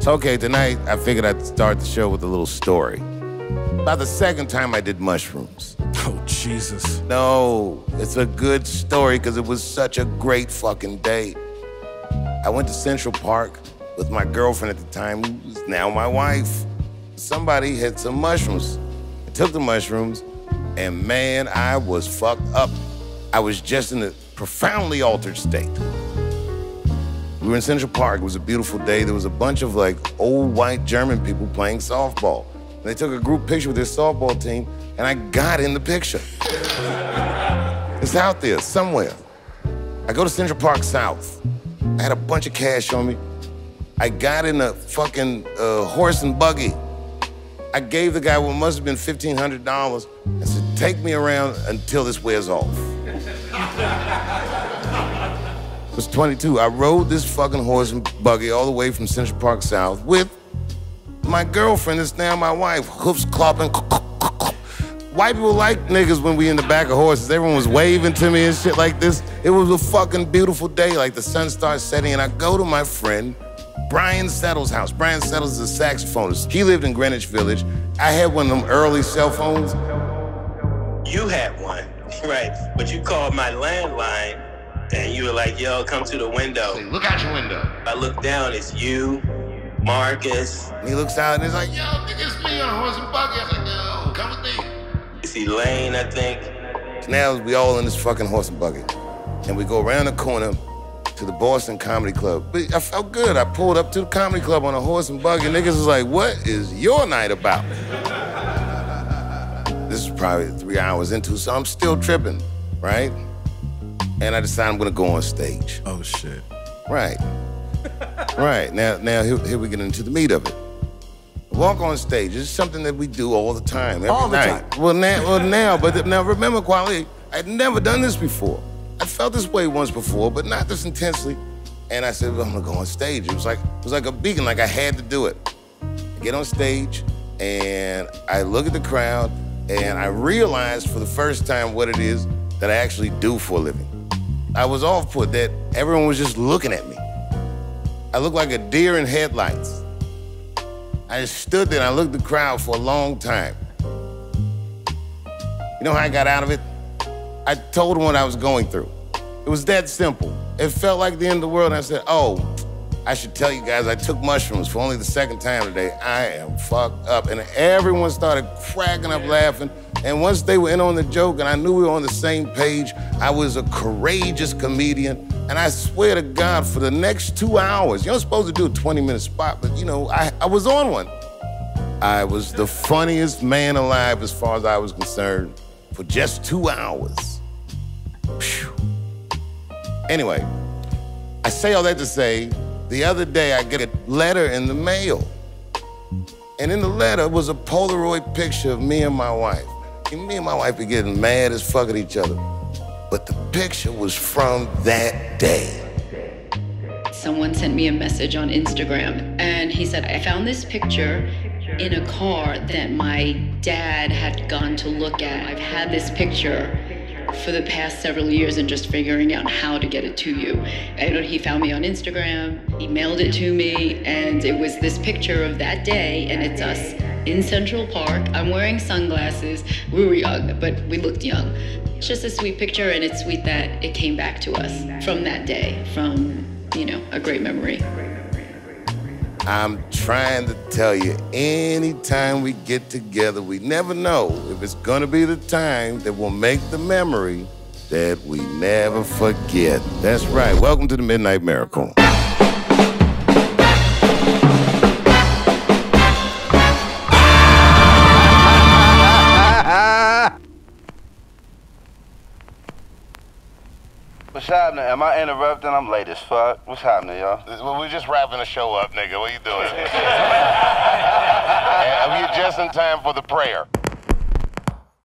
Okay, tonight I figured I'd start the show with a little story. About the second time I did mushrooms. Oh, Jesus. No, it's a good story because it was such a great fucking day. I went to Central Park with my girlfriend at the time, who was now my wife. Somebody had some mushrooms. I took the mushrooms, and man, I was fucked up. I was just in a profoundly altered state. We were in Central Park. It was a beautiful day. There was a bunch of like old white German people playing softball. And they took a group picture with their softball team, and I got in the picture. It's out there somewhere. I go to Central Park South. I had a bunch of cash on me. I got in a fucking horse and buggy. I gave the guy what must have been $1,500. I said, take me around until this wears off. I was 22. I rode this fucking horse and buggy all the way from Central Park South with my girlfriend that's now my wife, hoofs clopping. White people like niggas when we in the back of horses. Everyone was waving to me and shit like this. It was a fucking beautiful day. Like the sun starts setting and I go to my friend, Brian Settle's house. Brian Settle's is a saxophonist. He lived in Greenwich Village. I had one of them early cell phones. You had one, right? But you called my landline and you were like, yo, come to the window. Say, look out your window. I look down, it's you, Marcus. And he looks out and he's like, yo, nigga, it's me on a horse and buggy. I was like, no, come with me. It's Elaine, I think. So now we all in this fucking horse and buggy. And we go around the corner to the Boston Comedy Club. But I felt good. I pulled up to the comedy club on a horse and buggy. Niggas was like, what is your night about? This is probably 3 hours into, so I'm still tripping, right? And I decide I'm gonna go on stage. Oh, shit. Right. Right. Now here we get into the meat of it. Walk on stage is something that we do all the time, every all the night. time. Well, now, but now remember, Kweli, I'd never done this before. I felt this way once before, but not this intensely. And I said, well, I'm gonna go on stage. It was like a beacon, like I had to do it. I get on stage, and I look at the crowd, and I realized for the first time what it is that I actually do for a living. I was off-put that everyone was just looking at me. I looked like a deer in headlights. I just stood there and I looked at the crowd for a long time. You know how I got out of it? I told them what I was going through. It was that simple. It felt like the end of the world, and I said, oh, I should tell you guys I took mushrooms for only the second time today. I am fucked up. And everyone started cracking up laughing. And once they were in on the joke and I knew we were on the same page, I was a courageous comedian. And I swear to God, for the next 2 hours, you're not supposed to do a 20-minute spot, but you know, I was on one. I was the funniest man alive as far as I was concerned for just 2 hours. Whew. Anyway, I say all that to say, the other day I get a letter in the mail. And in the letter was a Polaroid picture of me and my wife. And me and my wife were getting mad as fuck at each other. But the picture was from that day. Someone sent me a message on Instagram and he said, I found this picture in a car that my dad had gone to look at. I've had this picture for the past several years and just figuring out how to get it to you. And he found me on Instagram, he mailed it to me, and it was this picture of that day, and it's us in Central Park. I'm wearing sunglasses. We were young, but we looked young. It's just a sweet picture, and it's sweet that it came back to us from that day, from, you know, a great memory. I'm trying to tell you, anytime we get together, we never know if it's gonna be the time that will make the memory that we never forget. That's right. Welcome to the Midnight Miracle. What's happening? Am I interrupting? I'm late as fuck. What's happening, y'all? Well, we're just wrapping the show up, nigga. What you doing? Are you just in time for the prayer?